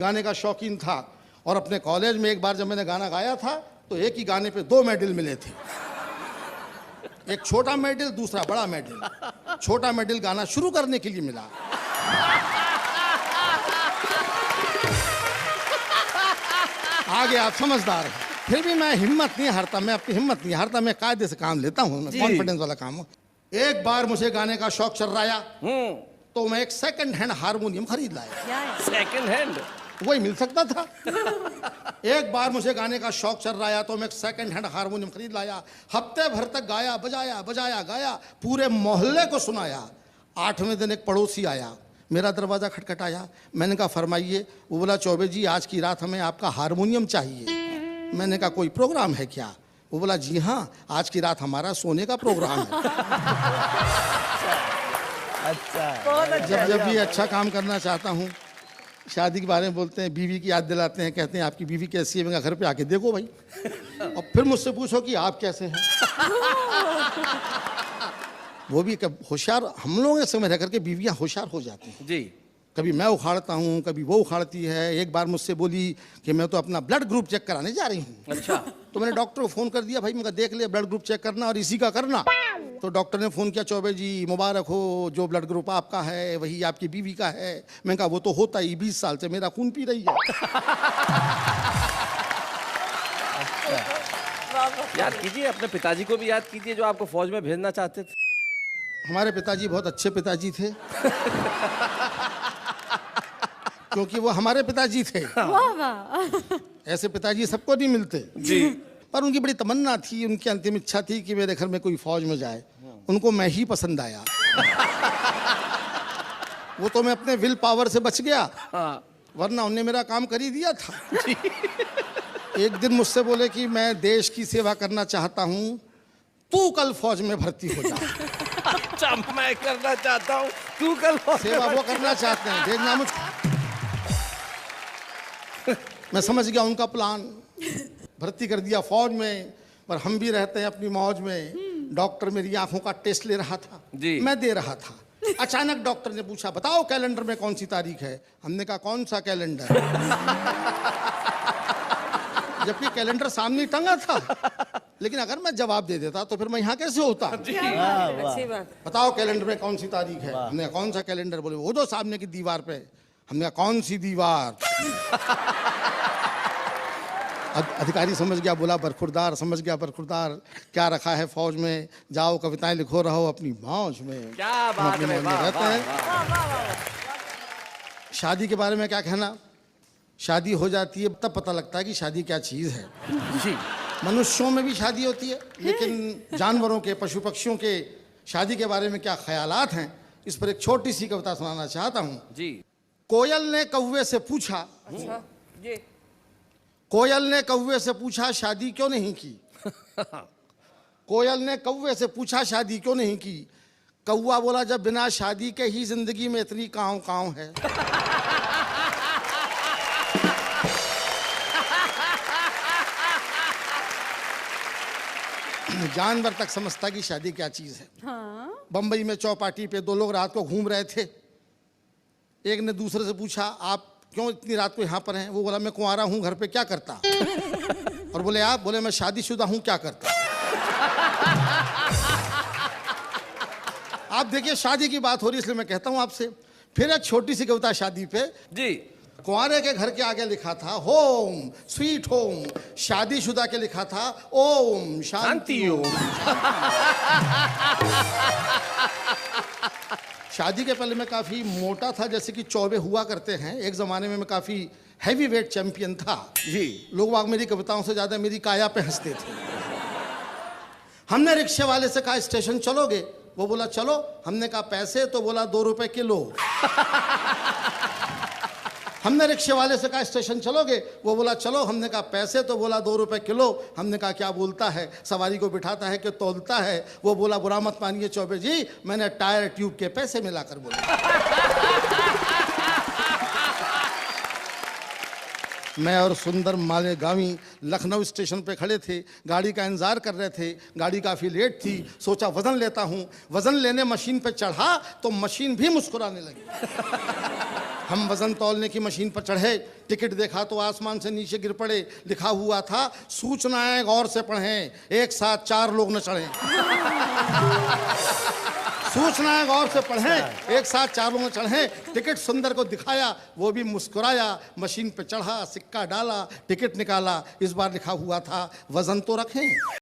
गाने का शौकीन था और अपने कॉलेज में एक बार जब मैंने गाना गाया था तो एक ही गाने पे 2 मेडल मिले थे। एक छोटा मेडल, दूसरा बड़ा मेडल। छोटा मेडल गाना शुरू करने के लिए मिला। आगे आप समझदार हैं। फिर भी मैं हिम्मत नहीं हारता, मैं अपनी हिम्मत नहीं हारता, मैं कायदे से काम लेता हूँ, कॉन्फिडेंस वाला काम हो। एक बार मुझे गाने का शौक चल रहा तो मैं एक सेकंड हैंड हारमोनियम खरीद लाया। सेकंड हैंड वही मिल सकता था। एक बार मुझे गाने का शौक चल रहा तो मैं एक सेकंड हैंड हारमोनियम खरीद लाया। हफ्ते भर तक गाया, बजाया बजाया गाया, पूरे मोहल्ले को सुनाया। 8वें दिन एक पड़ोसी आया, मेरा दरवाज़ा खटखटाया। मैंने कहा फरमाइए। वो बोला चौबे जी आज की रात हमें आपका हारमोनियम चाहिए। मैंने कहा कोई प्रोग्राम है क्या? वो बोला जी हाँ, आज की रात हमारा सोने का प्रोग्राम है। अच्छा, जब भी अच्छा काम करना चाहता हूँ, शादी के बारे में बोलते हैं, बीवी की याद दिलाते हैं, कहते हैं आपकी बीवी कैसी है? मैं घर पे आके देखो भाई, और फिर मुझसे पूछो कि आप कैसे हैं। वो भी होशियार, हम लोग ऐसे में रह करके बीवियाँ होशियार हो जाती हैं जी। कभी मैं उखाड़ता हूँ, कभी वो उखाड़ती है। एक बार मुझसे बोली कि मैं तो अपना ब्लड ग्रुप चेक कराने जा रही हूँ। अच्छा। तो मैंने डॉक्टर को फ़ोन कर दिया, भाई मैं देख लिया ब्लड ग्रुप चेक करना और इसी का करना। तो डॉक्टर ने फ़ोन किया, चौबे जी मुबारक हो, जो ब्लड ग्रुप आपका है वही आपकी बीवी का है। मैंने कहा वो तो होता ही, 20 साल से मेरा खून पी रही है। याद कीजिए, अपने पिताजी को भी याद कीजिए जो आपको फौज में भेजना चाहते थे। हमारे पिताजी बहुत अच्छे पिताजी थे। क्योंकि वो हमारे पिताजी थे। ऐसे पिताजी सबको नहीं मिलते जी। पर उनकी बड़ी तमन्ना थी, उनकी अंतिम इच्छा थी कि मेरे घर में कोई फौज में जाए। उनको मैं ही पसंद आया। वो तो मैं अपने विल पावर से बच गया, वरना उन्होंने मेरा काम कर ही दिया था। एक दिन मुझसे बोले कि मैं देश की सेवा करना चाहता हूँ, तू कल फौज में भर्ती हो जा। अच्छा, मैं करना चाहता हूँ, तू कल सेवा वो करना चाहते हैं, भेजना मुझको। मैं समझ गया उनका प्लान, भर्ती कर दिया फौज में। पर हम भी रहते हैं अपनी मौज में। डॉक्टर मेरी आंखों का टेस्ट ले रहा था जी। मैं दे रहा था। अचानक डॉक्टर ने पूछा बताओ कैलेंडर में कौन सी तारीख है? हमने कहा कौन सा कैलेंडर? जबकि कैलेंडर सामने टंगा था। लेकिन अगर मैं जवाब दे देता तो फिर मैं यहाँ कैसे होता? बताओ कैलेंडर में कौन सी तारीख है? हमने कहा कौन सा कैलेंडर? बोले वो जो सामने की दीवार पे। हमने कहा कौन सी दीवार? अधिकारी समझ गया, बोला बरखुरदार। समझ गया बरखुरदार, क्या रखा है फौज में? जाओ कविताएं लिखो, रहो अपनी मौज में। क्या बात है, रहते हैं। शादी के बारे में क्या कहना? शादी हो जाती है तब पता लगता है कि शादी क्या चीज़ है। जी। मनुष्यों में भी शादी होती है, लेकिन जानवरों के, पशु पक्षियों के शादी के बारे में क्या ख्यालात हैं, इस पर एक छोटी सी कविता सुनाना चाहता हूँ। जी। कोयल ने कौवे से पूछा। अच्छा जी। कोयल ने कौवे से पूछा शादी क्यों नहीं की? कोयल ने कौवे से पूछा शादी क्यों नहीं की? कौवा बोला जब बिना शादी के ही जिंदगी में इतनी काँव काँव है। जानवर तक समझता कि शादी क्या चीज है। हाँ? बंबई में चौपाटी पे 2 लोग रात को घूम रहे थे। एक ने दूसरे से पूछा आप क्यों इतनी रात को यहाँ पर हैं? वो बोला मैं कुंवारा हूँ, घर पे क्या करता? और बोले आप? बोले मैं शादीशुदा हूँ, क्या करता? आप देखिए शादी की बात हो रही है इसलिए मैं कहता हूँ आपसे। फिर एक छोटी सी कविता शादी पे। जी। कुंवारे के घर के आगे लिखा था होम स्वीट होम, शादीशुदा के लिखा था ओम शांति ओम। शादी के पहले मैं काफी मोटा था, जैसे कि चौबे हुआ करते हैं। एक जमाने में मैं काफी हैवी वेट चैंपियन था। जी। लोग वाग मेरी कविताओं से ज्यादा मेरी काया पे हंसते थे। हमने रिक्शे वाले से कहा स्टेशन चलोगे? वो बोला चलो। हमने कहा पैसे? तो बोला 2 रुपए किलो। हमने रिक्शे वाले से कहा स्टेशन चलोगे? वो बोला चलो। हमने कहा पैसे? तो बोला 2 रुपए किलो। हमने कहा क्या बोलता है? सवारी को बिठाता है कि तौलता है? वो बोला बुरा मत मानिए चौबे जी, मैंने टायर ट्यूब के पैसे मिलाकर बोला। मैं और सुंदर मालेगामी लखनऊ स्टेशन पे खड़े थे, गाड़ी का इंतजार कर रहे थे। गाड़ी काफ़ी लेट थी, सोचा वज़न लेता हूँ। वज़न लेने मशीन पे चढ़ा तो मशीन भी मुस्कुराने लगी। हम वजन तौलने की मशीन पर चढ़े, टिकट देखा तो आसमान से नीचे गिर पड़े। लिखा हुआ था सूचनाएं गौर से पढ़ें, एक साथ 4 लोग न चढ़ें। सूचनाएं गौर से पढ़ें, एक साथ 4 लोग न चढ़ें। टिकट सुंदर को दिखाया, वो भी मुस्कुराया। मशीन पे चढ़ा, सिक्का डाला, टिकट निकाला। इस बार लिखा हुआ था वजन तो रखें।